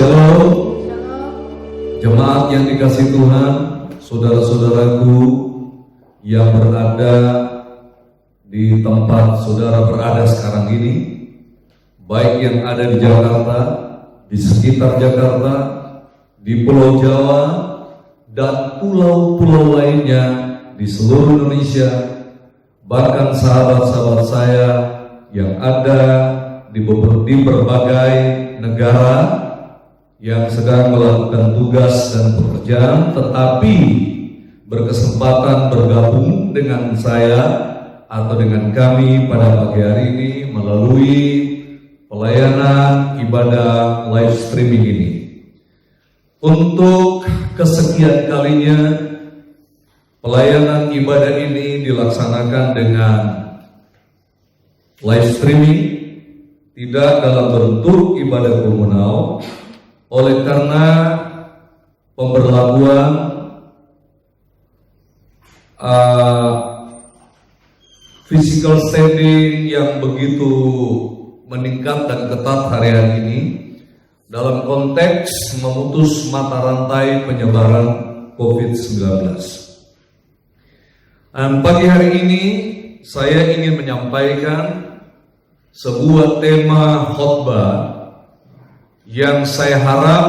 Shalom. Jemaat yang dikasihi Tuhan, saudara-saudaraku yang berada di tempat saudara berada sekarang ini, baik yang ada di Jakarta, di sekitar Jakarta, di Pulau Jawa, dan pulau-pulau lainnya di seluruh Indonesia, bahkan sahabat-sahabat saya yang ada di berbagai negara yang sedang melakukan tugas dan pekerjaan, tetapi berkesempatan bergabung dengan saya atau dengan kami pada pagi hari ini melalui pelayanan ibadah live streaming ini. Untuk kesekian kalinya pelayanan ibadah ini dilaksanakan dengan live streaming, tidak dalam bentuk ibadah komunal, oleh karena pemberlakuan physical standing yang begitu meningkat dan ketat hari-hari ini dalam konteks memutus mata rantai penyebaran COVID-19. Pagi hari ini saya ingin menyampaikan sebuah tema khotbah yang saya harap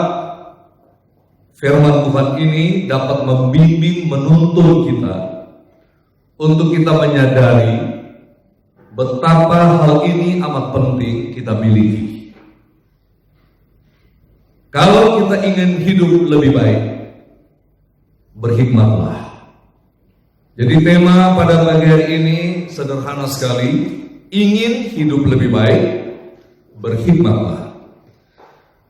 firman Tuhan ini dapat membimbing, menuntun kita untuk kita menyadari betapa hal ini amat penting kita miliki. Kalau kita ingin hidup lebih baik, berhikmatlah. Jadi tema pada pagi hari ini sederhana sekali. Ingin hidup lebih baik, berhikmatlah.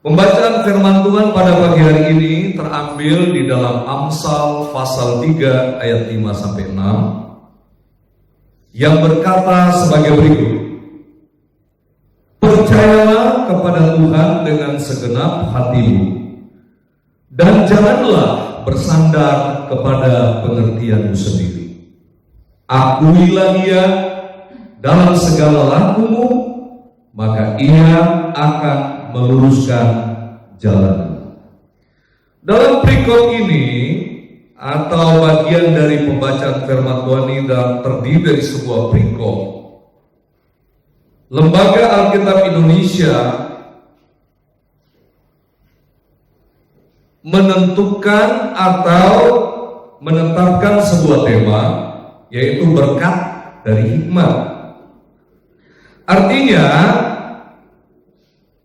Pembacaan firman Tuhan pada pagi hari ini terambil di dalam Amsal pasal 3 ayat 5 sampai 6 yang berkata sebagai berikut. Percayalah kepada Tuhan dengan segenap hatimu dan janganlah bersandar kepada pengertianmu sendiri. Akuilah Dia dalam segala lakumu, maka Ia akan meluruskan jalan. Dalam perikop ini atau bagian dari pembacaan firman Tuhan ini terdiri dari sebuah perikop. Lembaga Alkitab Indonesia menentukan atau menetapkan sebuah tema, yaitu berkat dari hikmat. Artinya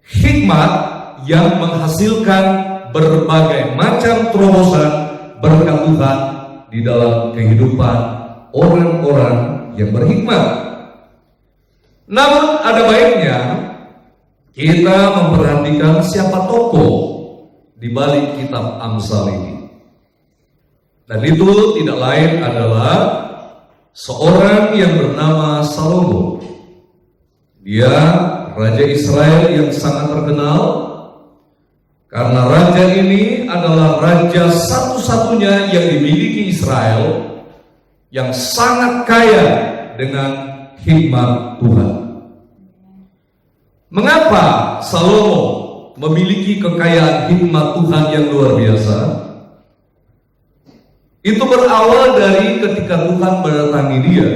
hikmat yang menghasilkan berbagai macam terobosan berkat Tuhan di dalam kehidupan orang-orang yang berhikmat. Namun ada baiknya kita memperhatikan siapa tokoh di balik kitab Amsal ini. Dan itu tidak lain adalah seorang yang bernama Salomo. Dia Raja Israel yang sangat terkenal, karena raja ini adalah raja satu-satunya yang dimiliki Israel yang sangat kaya dengan hikmat Tuhan. Mengapa Salomo memiliki kekayaan hikmat Tuhan yang luar biasa? Itu berawal dari ketika Tuhan mendatangi dia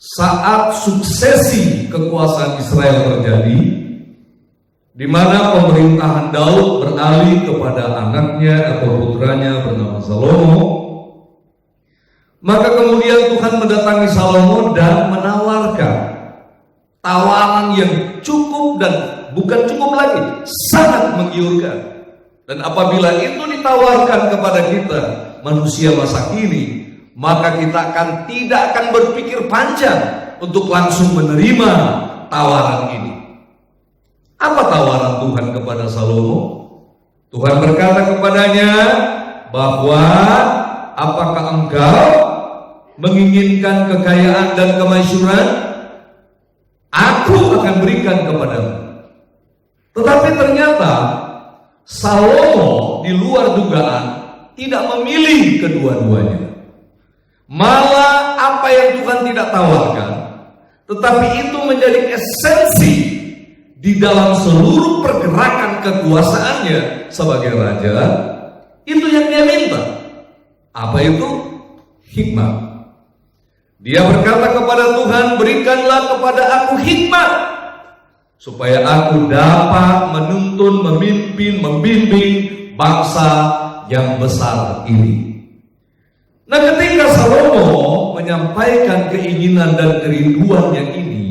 saat suksesi kekuasaan Israel terjadi, di mana pemerintahan Daud beralih kepada anaknya atau putranya bernama Salomo. Maka kemudian Tuhan mendatangi Salomo dan menawarkan tawaran yang cukup dan bukan cukup lagi, sangat menggiurkan. Dan apabila itu ditawarkan kepada kita manusia masa kini, maka kita tidak akan berpikir panjang untuk langsung menerima tawaran ini. Apa tawaran Tuhan kepada Salomo? Tuhan berkata kepadanya bahwa apakah engkau menginginkan kekayaan dan kemasyhuran? Aku akan berikan kepadamu. Tetapi ternyata Salomo di luar dugaan tidak memilih kedua-duanya. Malah apa yang Tuhan tidak tawarkan, tetapi itu menjadi esensi di dalam seluruh pergerakan kekuasaannya sebagai raja, itu yang dia minta. Apa itu? Hikmat. Dia berkata kepada Tuhan, berikanlah kepada aku hikmat, supaya aku dapat menuntun, memimpin, membimbing bangsa yang besar ini. Nah, ketika Salomo menyampaikan keinginan dan kerinduannya ini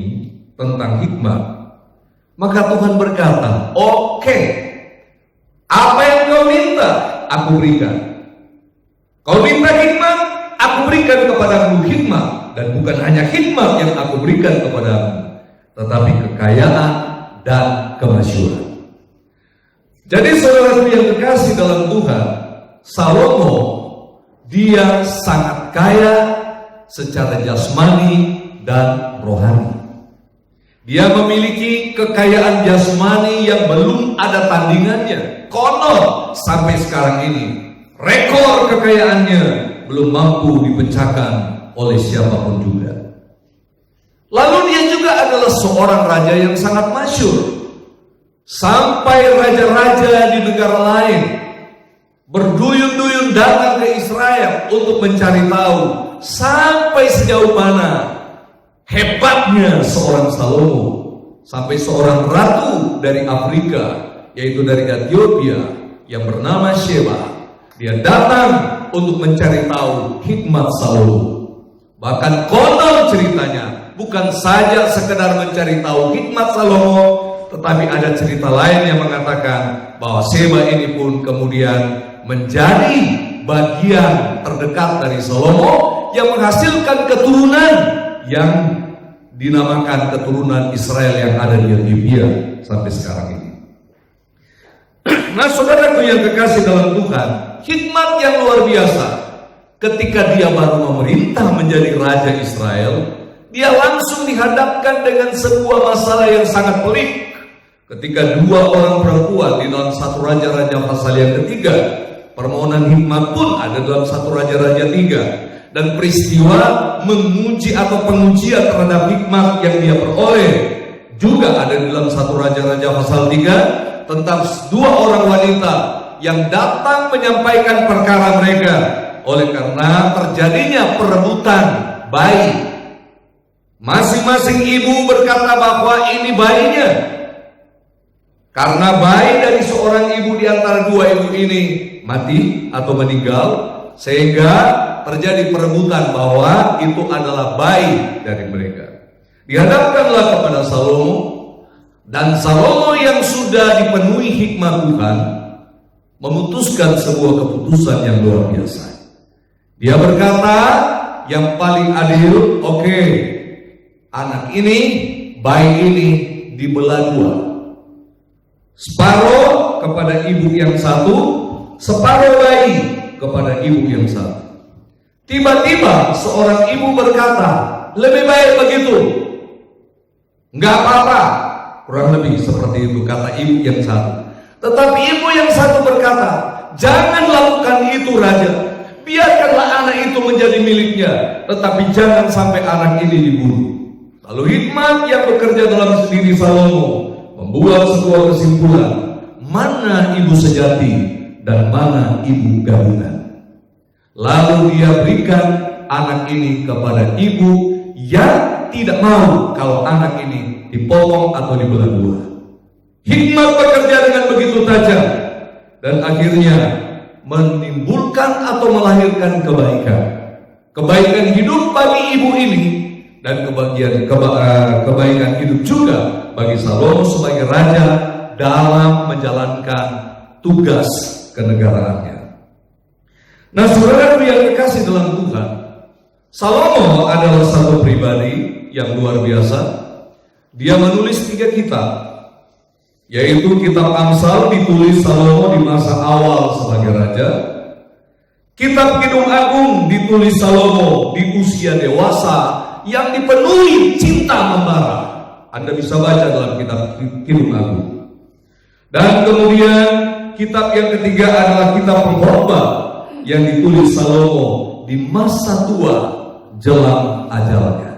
tentang hikmat, maka Tuhan berkata, oke, apa yang kau minta, aku berikan. Kau minta hikmat, aku berikan kepadamu hikmat. Dan bukan hanya hikmat yang aku berikan kepadamu, tetapi kekayaan dan kemasyhuran. Jadi saudara yang terkasih dalam Tuhan, Salomo dia sangat kaya secara jasmani dan rohani. Dia memiliki kekayaan jasmani yang belum ada tandingannya. Konon sampai sekarang ini rekor kekayaannya belum mampu dipecahkan oleh siapapun juga. Lalu dia juga adalah seorang raja yang sangat masyhur. Sampai raja-raja di negara lain berduyun-duyun datang ke Israel untuk mencari tahu sampai sejauh mana hebatnya seorang Salomo. Sampai seorang ratu dari Afrika, yaitu dari Ethiopia, yang bernama Sheba, dia datang untuk mencari tahu hikmat Salomo. Bahkan konon ceritanya bukan saja sekedar mencari tahu hikmat Salomo, tetapi ada cerita lain yang mengatakan bahwa Sheba ini pun kemudian menjadi bagian terdekat dari Salomo yang menghasilkan keturunan yang dinamakan keturunan Israel yang ada di Ethiopia sampai sekarang ini. Nah, saudaraku yang kekasih dalam Tuhan, hikmat yang luar biasa. Ketika dia baru memerintah menjadi raja Israel, dia langsung dihadapkan dengan sebuah masalah yang sangat pelik. Ketika dua orang perempuan di dalam satu Raja-Raja pasal yang ketiga, permohonan hikmat pun ada dalam satu Raja-Raja 3, dan peristiwa menguji atau pengujian terhadap hikmat yang dia peroleh juga ada di dalam satu Raja-Raja pasal 3 tentang dua orang wanita yang datang menyampaikan perkara mereka oleh karena terjadinya perebutan bayi. Masing-masing ibu berkata bahwa ini bayinya. Karena bayi dari seorang ibu di antara dua ibu ini mati atau meninggal, sehingga terjadi perebutan bahwa itu adalah bayi dari mereka. Dihadapkanlah kepada Salomo, dan Salomo yang sudah dipenuhi hikmat Tuhan memutuskan sebuah keputusan yang luar biasa. Dia berkata, yang paling adil, oke, anak ini, bayi ini dibelah dua. Separuh kepada ibu yang satu, separuh bayi kepada ibu yang satu. Tiba-tiba seorang ibu berkata, lebih baik begitu. Enggak apa-apa. Kurang lebih seperti itu kata ibu yang satu. Tetapi ibu yang satu berkata, jangan lakukan itu raja. Biarkanlah anak itu menjadi miliknya, tetapi jangan sampai anak ini dibunuh. Lalu hikmat yang bekerja dalam diri Salomo membuat sebuah kesimpulan, mana ibu sejati dan mana ibu gabungan. Lalu dia berikan anak ini kepada ibu yang tidak mau kalau anak ini dipotong atau dibelah dua. Hikmat bekerja dengan begitu tajam dan akhirnya menimbulkan atau melahirkan kebaikan. Kebaikan hidup bagi ibu ini dan kebaikan hidup juga bagi Salomo sebagai raja dalam menjalankan tugas kenegaraannya. Nah, saudara yang kekasih dalam Tuhan, Salomo adalah satu pribadi yang luar biasa. Dia menulis 3 kitab, yaitu kitab Amsal ditulis Salomo di masa awal sebagai raja. Kitab Kidung Agung ditulis Salomo di usia dewasa yang dipenuhi cinta membara. Anda bisa baca dalam kitab Kidung Agung. Dan kemudian kitab yang ketiga adalah kitab Pengkhotbah yang ditulis Salomo di masa tua jelang ajalnya.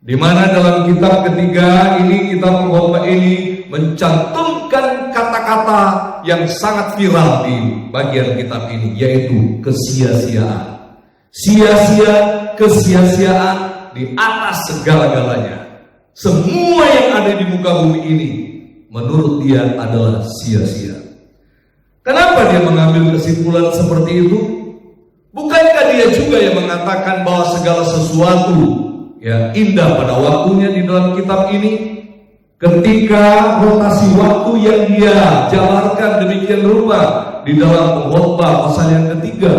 Di mana dalam kitab ketiga ini, kitab Pengkhotbah ini mencantumkan kata kata yang sangat viral di bagian kitab ini, yaitu kesia-siaan. Sia-sia, kesia-siaan di atas segala-galanya. Semua yang ada di muka bumi ini menurut dia adalah sia-sia. Kenapa dia mengambil kesimpulan seperti itu? Bukankah dia juga yang mengatakan bahwa segala sesuatu ya indah pada waktunya di dalam kitab ini? Ketika rotasi waktu yang dia jabarkan demikian rupa di dalam Pengkhotbah pasal yang ketiga,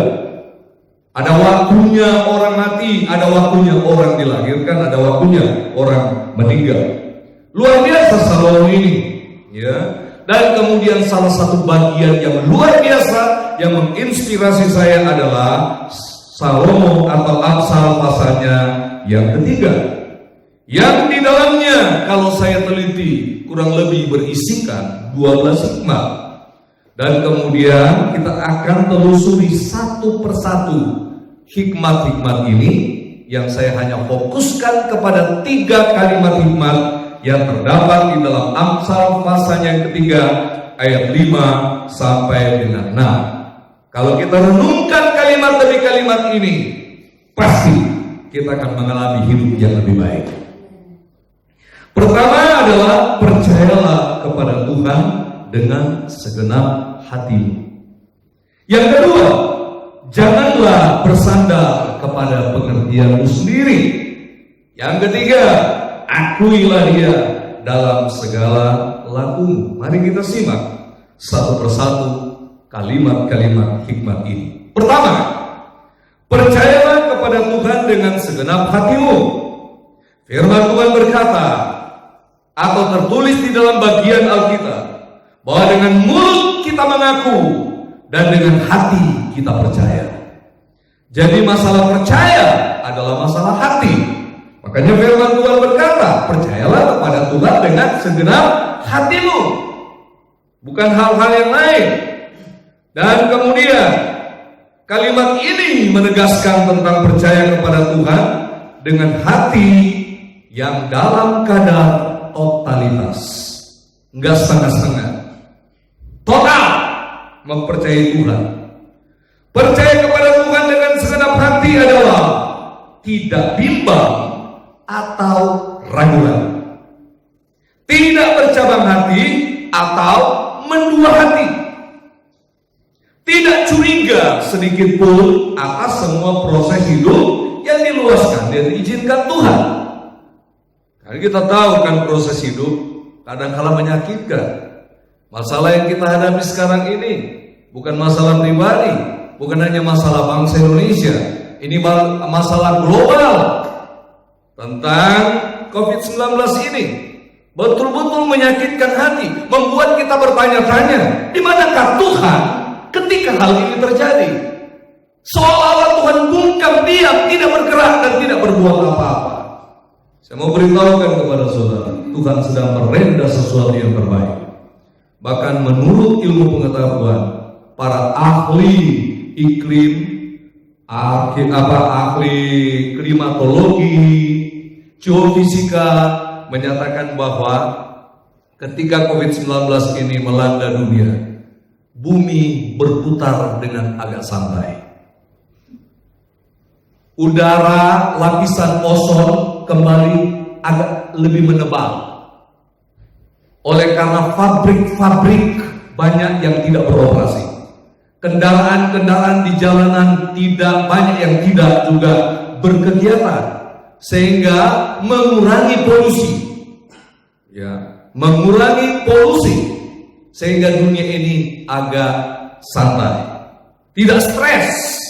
ada waktunya orang mati, ada waktunya orang dilahirkan, ada waktunya orang meninggal. Luar biasa Salomo ini, ya. Dan kemudian salah satu bagian yang luar biasa yang menginspirasi saya adalah Salomo atau Amsal pasalnya yang ketiga, yang di dalamnya kalau saya teliti kurang lebih berisikan 12 hikmat. Dan kemudian kita akan telusuri satu persatu hikmat-hikmat ini, yang saya hanya fokuskan kepada 3 kalimat hikmat yang terdapat di dalam Amsal pasal yang ketiga ayat 5 sampai dengan 6. Kalau kita renungkan kalimat demi kalimat ini, pasti kita akan mengalami hidup yang lebih baik. Pertama adalah percayalah kepada Tuhan dengan segenap hatimu. Yang kedua, janganlah bersandar kepada pengertianmu sendiri. Yang ketiga, akuilah Dia dalam segala lakumu. Mari kita simak satu persatu kalimat-kalimat hikmat ini. Pertama, percayalah kepada Tuhan dengan segenap hatimu. Firman Tuhan berkata, atau tertulis di dalam bagian Alkitab, bahwa dengan mulut kita mengaku dan dengan hati kita percaya. Jadi masalah percaya adalah masalah hati. Makanya firman Tuhan berkata, percayalah kepada Tuhan dengan segenap hatimu, bukan hal-hal yang lain. Dan kemudian kalimat ini menegaskan tentang percaya kepada Tuhan dengan hati yang dalam kadar totalitas, enggak setengah-setengah, total mempercayai Tuhan. Percaya kepada Tuhan dengan segenap hati adalah tidak bimbang atau ragu-ragu, tidak bercabang hati atau mendua hati, tidak curiga sedikit pun atas semua proses hidup yang diluaskan dan diizinkan Tuhan. Karena kita tahu kan proses hidup kadang-kala menyakitkan. Masalah yang kita hadapi sekarang ini bukan masalah pribadi, bukan hanya masalah bangsa Indonesia. Ini masalah global tentang COVID-19 ini. Betul-betul menyakitkan hati, membuat kita bertanya-tanya, di manakah Tuhan ketika hal ini terjadi? Seolah-olah Tuhan bungkam diam, tidak bergerak dan tidak berbuat apa-apa. Saya mau beritahukan kepada saudara, Tuhan sedang merendah sesuatu yang terbaik. Bahkan menurut ilmu pengetahuan, para ahli iklim, ahli klimatologi, geofisika menyatakan bahwa ketika COVID-19 ini melanda dunia, bumi berputar dengan agak santai. Udara lapisan ozon kembali agak lebih menebal. Oleh karena pabrik-pabrik banyak yang tidak beroperasi, kendaraan-kendaraan di jalanan tidak banyak yang tidak juga berkegiatan, sehingga mengurangi polusi, ya, mengurangi polusi, sehingga dunia ini agak santai, tidak stres.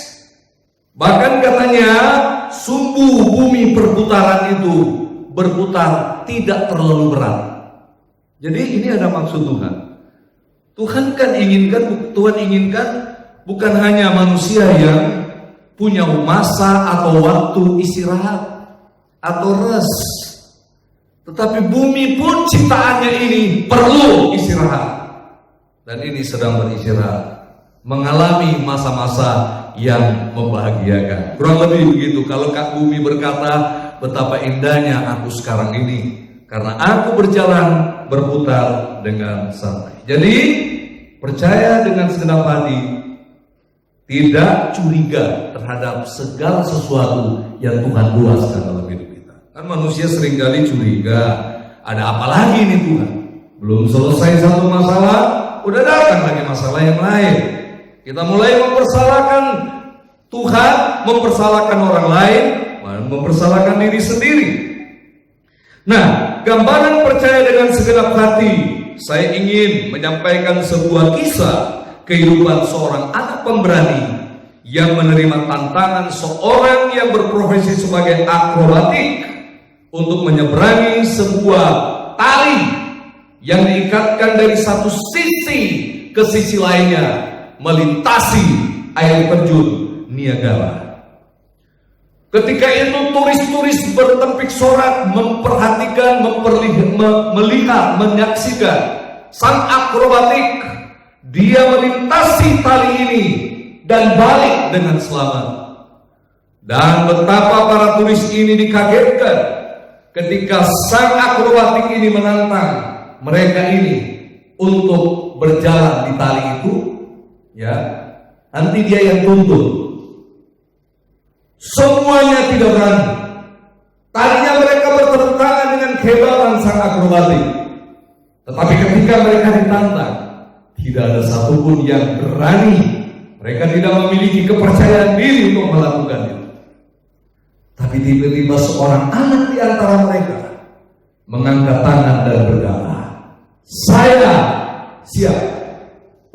Bahkan katanya sumbu bumi perputaran itu berputar tidak terlalu berat. Jadi ini ada maksud Tuhan. Tuhan inginkan bukan hanya manusia yang punya masa atau waktu istirahat atau rest, tetapi bumi pun ciptaannya ini perlu istirahat. Dan ini sedang beristirahat, mengalami masa-masa yang membahagiakan. Kurang lebih begitu. Kalau Kak Bumi berkata, betapa indahnya aku sekarang ini, karena aku berjalan berputar dengan santai. Jadi percaya dengan segenap hati, tidak curiga terhadap segala sesuatu yang Tuhan luaskan dalam hidup kita. Kan manusia seringkali curiga, ada apa lagi nih Tuhan? Belum selesai satu masalah, udah datang lagi masalah yang lain. Kita mulai mempersalahkan Tuhan, mempersalahkan orang lain, mempersalahkan diri sendiri. Nah, gambaran percaya dengan segenap hati, saya ingin menyampaikan sebuah kisah kehidupan seorang anak pemberani yang menerima tantangan seorang yang berprofesi sebagai akrobatik untuk menyeberangi sebuah tali yang diikatkan dari satu sisi ke sisi lainnya, melintasi air terjun Niagara. Ketika itu turis-turis bertempik sorak memperhatikan, melihat, menyaksikan sang akrobatik. Dia melintasi tali ini dan balik dengan selamat. Dan betapa para turis ini dikagetkan ketika sang akrobatik ini menantang mereka ini untuk berjalan di tali itu, ya, nanti dia yang tuntun. Semuanya tidak berani. Tadinya mereka bertepuk tangan dengan kehebatan sang akrobatik, tetapi ketika mereka ditantang, tidak ada satupun yang berani. Mereka tidak memiliki kepercayaan diri untuk melakukan itu. Tapi tiba-tiba seorang anak di antara mereka mengangkat tangan dan berkata, "Saya siap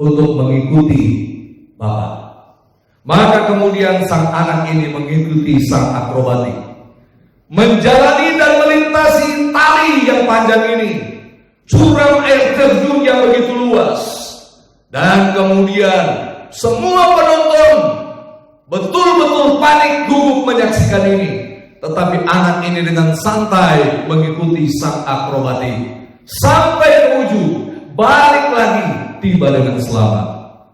untuk mengikuti Bapak." Maka kemudian sang anak ini mengikuti sang akrobatik, menjalani dan melintasi tali yang panjang ini, curam air terjun yang begitu luas. Dan kemudian semua penonton betul-betul panik gugup menyaksikan ini. Tetapi anak ini dengan santai mengikuti sang akrobatik sampai ke ujung, balik lagi, tiba dengan selamat.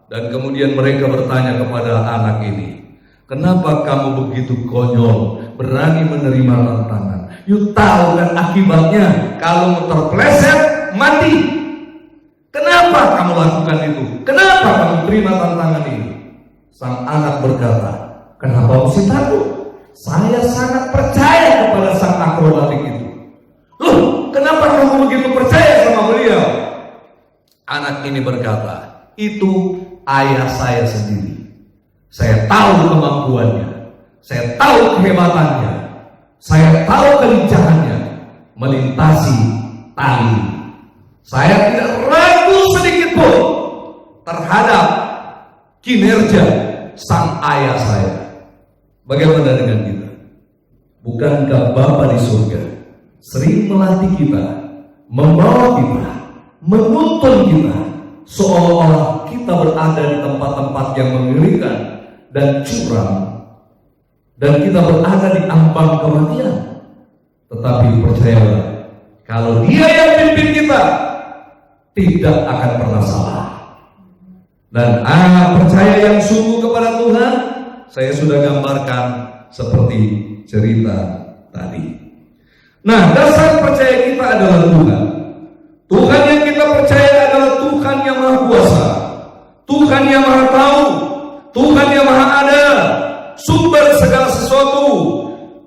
Dan kemudian mereka bertanya kepada anak ini, "Kenapa kamu begitu konyol, berani menerima tantangan? You tahu kan akibatnya kalau terpeleset mati. Kenapa kamu lakukan itu? Kenapa kamu terima tantangan ini?" Sang anak berkata, "Kenapa mesti takut? Saya sangat percaya kepada sang akrobatik itu." "Loh, kenapa kamu begitu percaya sama beliau?" Anak ini berkata, "Itu ayah saya sendiri. Saya tahu kemampuannya, saya tahu kehebatannya, saya tahu kelincahannya melintasi tali. Saya tidak ragu sedikit pun terhadap kinerja sang ayah saya." Bagaimana dengan kita? Bukankah Bapa di surga sering melatih kita, membawa kita, menuntun kita, seolah-olah kita berada di tempat-tempat yang mengerikan dan curam, dan kita berada di ambang kematian. Tetapi percayalah, kalau Dia yang pimpin kita, tidak akan pernah salah. Dan percaya yang sungguh kepada Tuhan, saya sudah gambarkan seperti cerita tadi. Nah, dasar percaya kita adalah Tuhan. Tuhan yang kita percaya adalah Tuhan yang Maha Kuasa, Tuhan yang Maha Tahu, Tuhan yang Maha Ada, sumber segala sesuatu,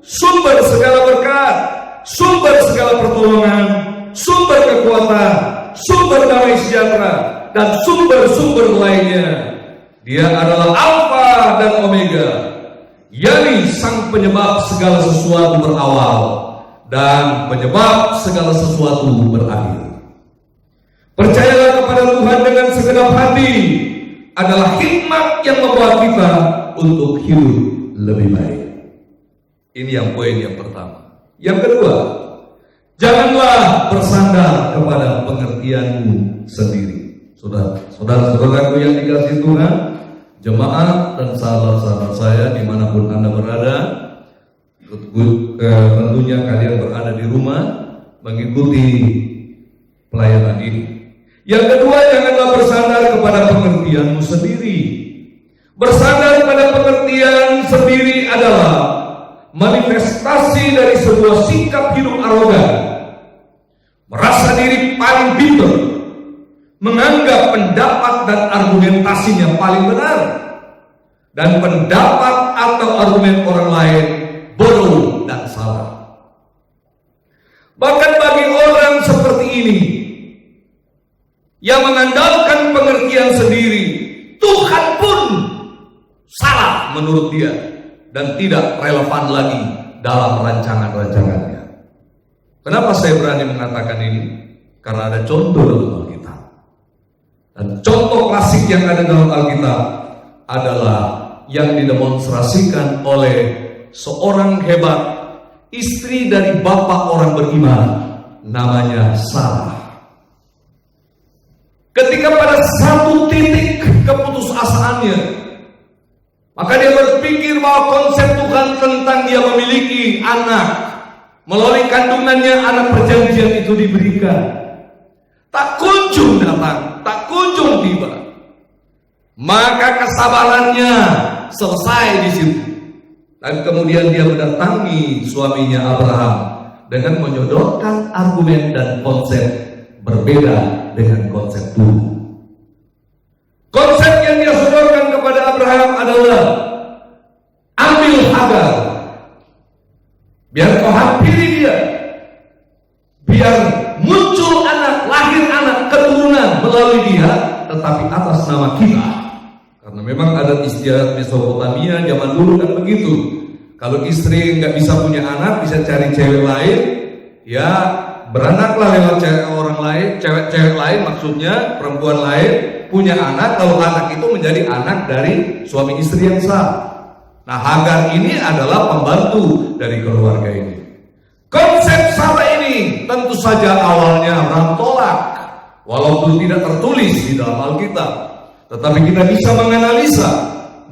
sumber segala berkat, sumber segala pertolongan, sumber kekuatan, sumber damai sejahtera, dan sumber-sumber lainnya. Dia adalah Alfa dan Omega, yakni sang penyebab segala sesuatu berawal dan penyebab segala sesuatu berakhir. Percayalah kepada Tuhan dengan segenap hati adalah hikmat yang membawa kita untuk hidup lebih baik. Ini yang poin yang pertama. Yang kedua, janganlah bersandar kepada pengertianmu sendiri. Saudara-saudaraku yang dikasihi Tuhan, jemaat dan sahabat-sahabat saya dimanapun Anda berada, tentunya kalian berada di rumah mengikuti pelayanan ini. Yang kedua, janganlah bersandar kepada pengertianmu sendiri. Bersandar pada pengertian sendiri adalah manifestasi dari sebuah sikap hidup arogan, merasa diri paling pintar, menganggap pendapat dan argumentasinya paling benar, dan pendapat atau argumen orang lain bodoh dan salah. Bahkan bagi orang seperti ini yang mengandalkan pengertian sendiri, Tuhan pun salah menurut dia dan tidak relevan lagi dalam rancangan-rancangannya. Kenapa saya berani mengatakan ini? Karena ada contoh dalam Alkitab. Dan contoh klasik yang ada dalam Alkitab adalah yang didemonstrasikan oleh seorang hebat, istri dari bapak orang beriman, namanya Sarah. Ketika pada satu titik keputusasaannya, maka dia berpikir bahwa konsep Tuhan tentang dia memiliki anak, melalui kandungannya anak perjanjian itu diberikan, tak kunjung datang, tak kunjung tiba. Maka kesabarannya selesai di situ. Dan kemudian dia mendatangi suaminya Abraham dengan menyodorkan argumen dan konsep berbeda dengan konsep dulu. Konsep yang dia sodorkan kepada Abraham adalah ambil Hagar, biar kau hampiri dia, biar muncul anak, lahir anak, keturunan melalui dia, tetapi atas nama kita. Karena memang adat istiadat Mesopotamia zaman dulu kan begitu. Kalau istri nggak bisa punya anak, bisa cari cewek lain, ya beranaklah lewat orang lain, cewek-cewek lain maksudnya, perempuan lain punya anak. Kalau anak itu menjadi anak dari suami istri yang sah. Nah, Hagar ini adalah pembantu dari keluarga ini. Konsep Sarah ini tentu saja awalnya Abraham tolak, walaupun tidak tertulis di dalam Alkitab. Tetapi kita bisa menganalisa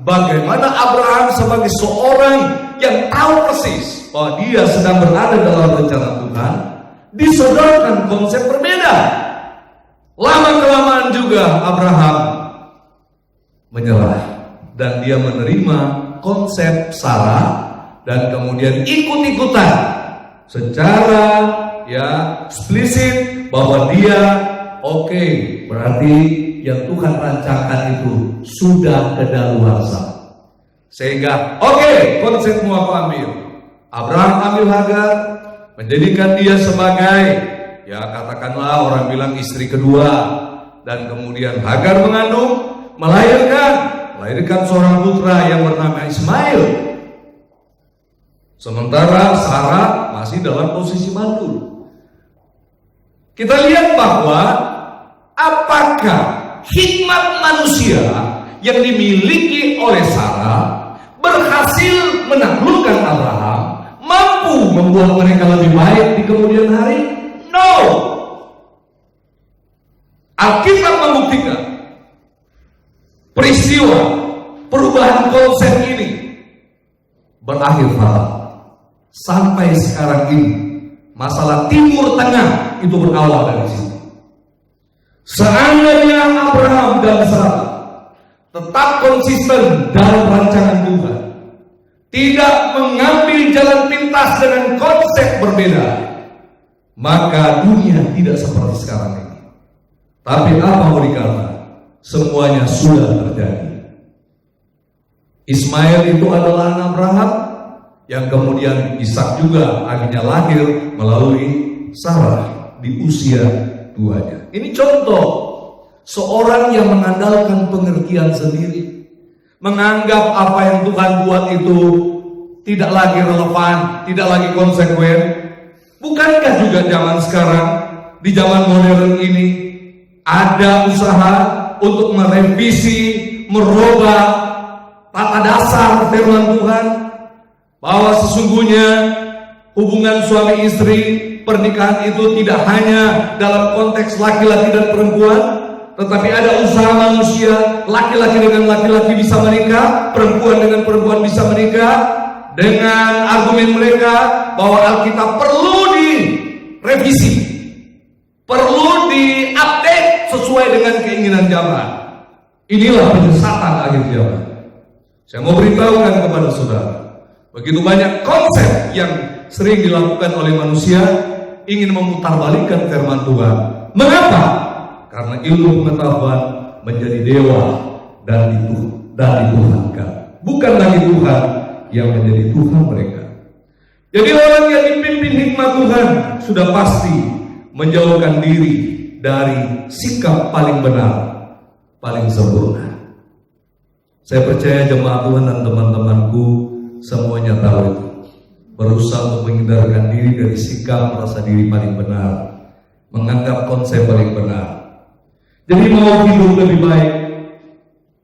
bagaimana Abraham sebagai seorang yang tahu persis bahwa dia sedang berada dalam rencana Tuhan, disodorkan konsep berbeda. Lama-kelamaan juga Abraham menyerah dan dia menerima konsep Sarah dan kemudian ikut-ikutan secara eksplisit bahwa dia oke, berarti yang Tuhan rancangkan itu sudah kedaluarsa. Sehingga konsepmu aku ambil. Abraham ambil Hagar, menjadikan dia sebagai katakanlah orang bilang istri kedua, dan kemudian Hagar mengandung, melahirkan seorang putra yang bernama Ismail. Sementara Sarah masih dalam posisi mantul. Kita lihat bahwa apakah hikmat manusia yang dimiliki oleh Sarah berhasil menaklukkan Abraham, mampu membuat mereka lebih baik di kemudian hari? No. Alkitab membuktikan peristiwa perubahan konsep ini berakhir fatal. Sampai sekarang ini masalah Timur Tengah itu berawal dari sini. Seandainya Abraham dan Sarah tetap konsisten dalam rancangan Tuhan, tidak mengambil jalan pintas dengan konsep berbeda, maka dunia tidak seperti sekarang ini. Tapi apa mau dikata? Semuanya sudah terjadi. Ismail itu adalah anak Abraham, yang kemudian Ishak juga akhirnya lahir melalui Sarah di usia tuanya. Ini contoh seorang yang mengandalkan pengertian sendiri, menganggap apa yang Tuhan buat itu tidak lagi relevan, tidak lagi konsekuen. Bukankah juga zaman sekarang, di zaman modern ini, ada usaha untuk merevisi, merubah tata dasar firman Tuhan, bahwa sesungguhnya hubungan suami istri, pernikahan itu tidak hanya dalam konteks laki-laki dan perempuan, tetapi ada usaha manusia, laki-laki dengan laki-laki bisa menikah, perempuan dengan perempuan bisa menikah, dengan argumen mereka bahwa Alkitab perlu direvisi, perlu diupdate sesuai dengan keinginan zaman. Inilah penyesatan akhir zaman. Saya mau beritahukan kepada saudara, begitu banyak konsep yang sering dilakukan oleh manusia ingin memutarbalikkan firman Tuhan. Mengapa? karena ilmu pengetahuan menjadi dewa dan dituhankan. Bukan lagi Tuhan yang menjadi Tuhan mereka. Jadi orang yang dipimpin hikmat Tuhan sudah pasti menjauhkan diri dari sikap paling benar, paling sempurna. Saya percaya jemaat Tuhan dan teman-temanku semuanya tahu itu. Berusaha untuk menghindarkan diri dari sikap merasa diri paling benar, menganggap konsep paling benar. Jadi mau hidup lebih baik,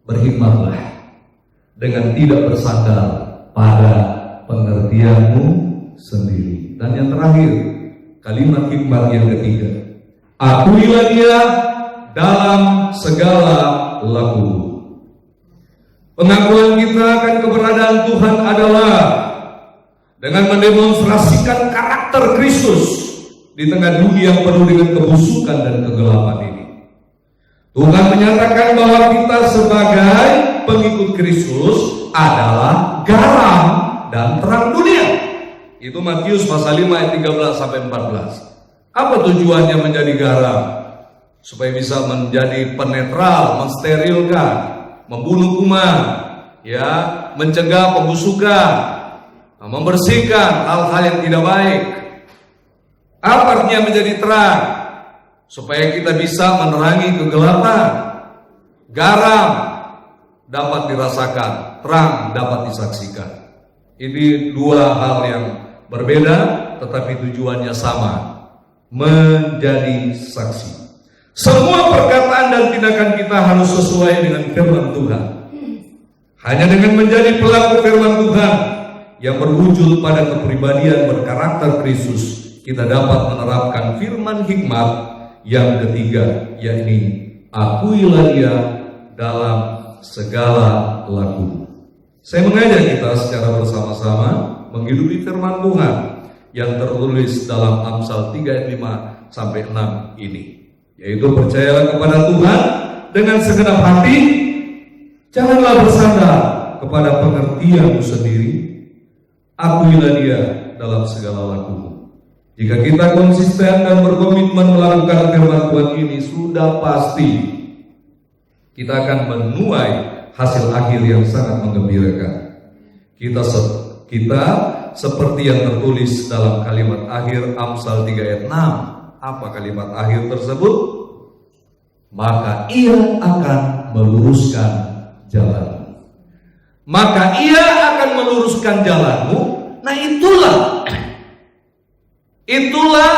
berhikmatlah dengan tidak bersandar pada pengertianmu sendiri. Dan yang terakhir, kalimat hikmat yang ketiga, akuilah dia dalam segala lakumu. Pengakuan kita akan keberadaan Tuhan adalah dengan mendemonstrasikan karakter Kristus di tengah dunia yang penuh dengan kebusukan dan kegelapan ini. Tuhan menyatakan bahwa kita sebagai pengikut Kristus adalah garam dan terang dunia. Itu Matius pasal 5 ayat 13 sampai 14. Apa tujuannya menjadi garam? Supaya bisa menjadi penetral, mensterilkan, membunuh kuman, ya, mencegah pembusukan, membersihkan hal-hal yang tidak baik. Apa artinya menjadi terang? Supaya kita bisa menerangi kegelapan. Garam dapat dirasakan, terang dapat disaksikan. Ini dua hal yang berbeda, tetapi tujuannya sama, menjadi saksi. Semua perkataan dan tindakan kita harus sesuai dengan firman Tuhan. Hanya dengan menjadi pelaku firman Tuhan yang berwujud pada kepribadian berkarakter Kristus, kita dapat menerapkan firman hikmat yang ketiga, yakni akuilah dia dalam segala laku. Saya mengajak kita secara bersama-sama menghidupi firman Tuhan yang tertulis dalam Amsal 3 ayat 5 sampai 6 ini. Yaitu percayalah kepada Tuhan dengan segenap hati, janganlah bersandar kepada pengertianmu sendiri, akuilah dia dalam segala lakumu. Jika kita konsisten dan berkomitmen melakukan firman Tuhan ini, sudah pasti kita akan menuai hasil akhir yang sangat menggembirakan. Kita seperti yang tertulis dalam kalimat akhir Amsal 3 ayat 6. Apa kalimat akhir tersebut? Maka ia akan meluruskan jalanmu. Maka ia akan meluruskan jalanmu. Nah itulah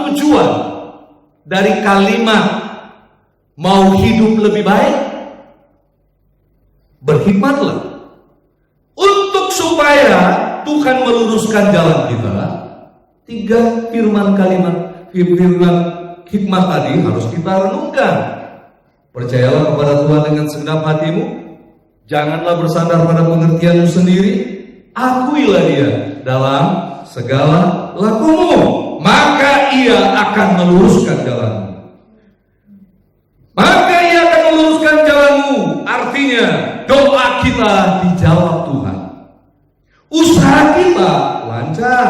tujuan dari kalimat mau hidup lebih baik, berhikmatlah. Untuk supaya Tuhan meluruskan jalan kita, 3 firman hikmat tadi harus kita renungkan. Percayalah kepada Tuhan dengan segenap hatimu, janganlah bersandar pada pengertianmu sendiri, akuilah dia dalam segala lakumu, maka ia akan meluruskan jalanmu. Maka ia akan meluruskan jalanmu, artinya doa kita dijawab Tuhan, usaha kita lancar,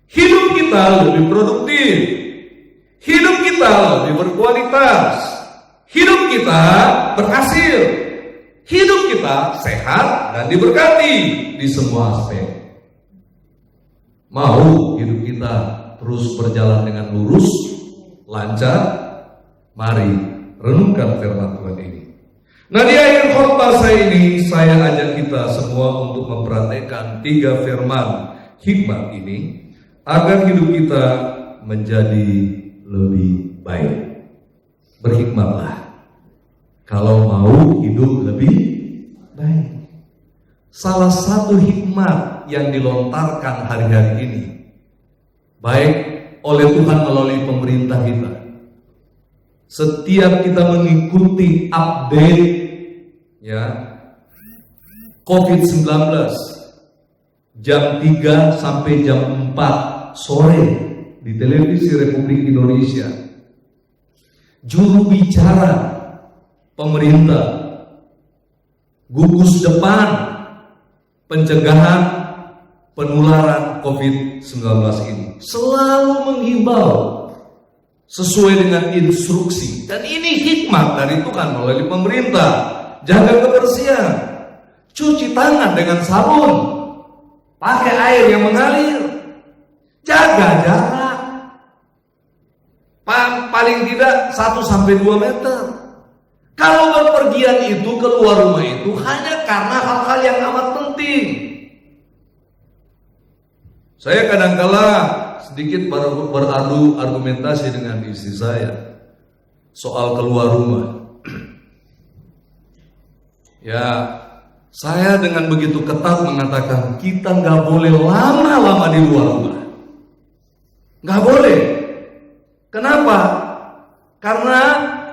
hidup kita lebih produktif, hidup kita lebih berkualitas, hidup kita berhasil, hidup kita sehat dan diberkati di semua aspek. Mau hidup kita terus berjalan dengan lurus, lancar? Mari renungkan firman Tuhan ini. Nah, di akhir khotbah saya ini, saya ajak kita semua untuk memperhatikan 3 firman hikmat ini agar hidup kita menjadi lebih baik. Berhikmatlah kalau mau hidup lebih baik. Salah satu hikmat yang dilontarkan hari-hari ini, baik oleh Tuhan melalui pemerintah kita, setiap kita mengikuti update ya COVID-19 jam 3 sampai jam 4 sore di televisi Republik Indonesia, juru bicara pemerintah, gugus depan pencegahan penularan COVID-19 ini selalu menghimbau sesuai dengan instruksi. Dan ini hikmat dari Tuhan melalui pemerintah. Jaga kebersihan, cuci tangan dengan sabun, pakai air yang mengalir, jaga jarak, paling tidak 1-2 meter. Kalau berpergian itu keluar rumah itu hanya karena hal-hal yang amat penting. Saya kadang-kala sedikit beradu argumentasi dengan istri saya soal keluar rumah. Ya, saya dengan begitu ketat mengatakan kita nggak boleh lama-lama di luar rumah, nggak boleh. Kenapa? Karena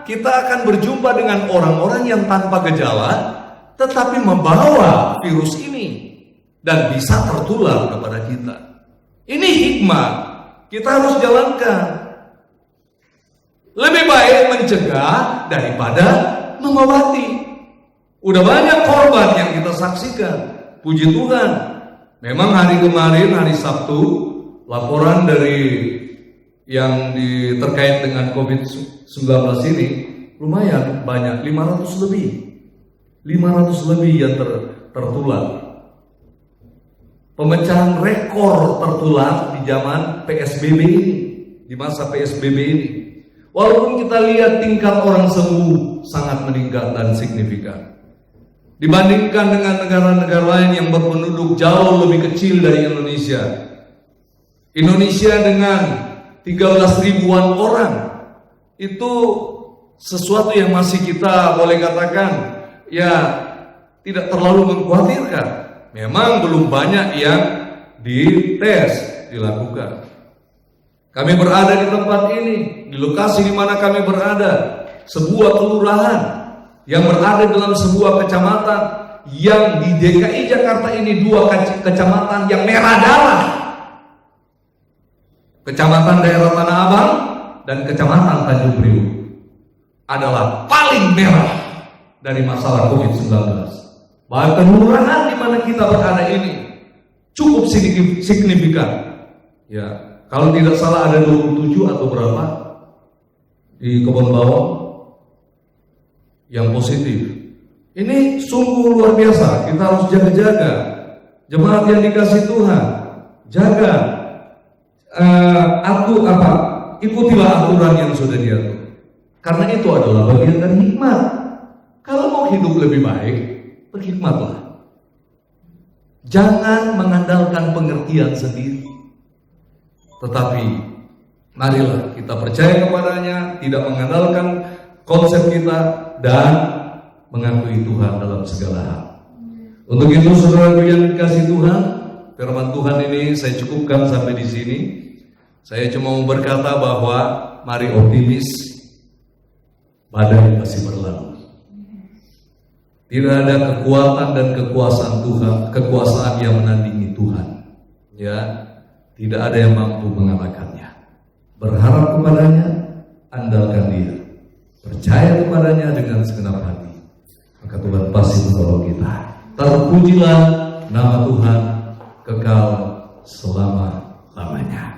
kita akan berjumpa dengan orang-orang yang tanpa gejala, tetapi membawa virus ini dan bisa tertular kepada kita. Ini hikmah, kita harus jalankan. Lebih baik mencegah daripada mengobati. Udah banyak korban yang kita saksikan. Puji Tuhan. Memang hari kemarin, hari Sabtu, laporan dari yang terkait dengan COVID-19 ini lumayan banyak, 500 lebih. 500 lebih yang tertular. Pemecahan rekor tertular di zaman PSBB ini, di masa PSBB ini. Walaupun kita lihat tingkat orang sembuh sangat meningkat dan signifikan. Dibandingkan dengan negara-negara lain yang berpenduduk jauh lebih kecil dari Indonesia. Indonesia dengan 13 ribuan orang itu sesuatu yang masih kita boleh katakan ya tidak terlalu mengkhawatirkan. Memang belum banyak yang dites dilakukan. Kami berada di tempat ini, di lokasi di mana kami berada, sebuah kelurahan yang berada dalam sebuah kecamatan yang di DKI Jakarta ini 2 kecamatan yang merah darah. Kecamatan daerah Tanah Abang dan Kecamatan Tanjung Priok adalah paling merah dari masalah COVID-19. Bahkan kelurahan di mana kita berada ini cukup signifikan. Ya, kalau tidak salah ada 27 atau berapa di Kebon Bawang yang positif. Ini sungguh luar biasa. Kita harus jaga-jaga. Jemaat yang dikasih Tuhan, jaga. Ikutilah aturan yang sudah diatur. Karena itu adalah bagian dari hikmat. Kalau mau hidup lebih baik, berhikmatlah. Jangan mengandalkan pengertian sendiri. Tetapi marilah kita percaya kepadanya, tidak mengandalkan konsep kita, dan mengakui Tuhan dalam segala hal. Untuk itu saudara yang dikasih Tuhan, firman Tuhan ini saya cukupkan sampai di sini. Saya cuma mau berkata bahwa mari optimis, badai pasti berlalu. Tidak ada kekuatan dan kekuasaan yang menandingi Tuhan. Ya, tidak ada yang mampu mengalahkannya. Berharap kepadanya, andalkan Dia. Percaya kepadanya dengan segenap hati, maka Tuhan pasti menolong kita. Terpujilah nama Tuhan kekal selama-lamanya.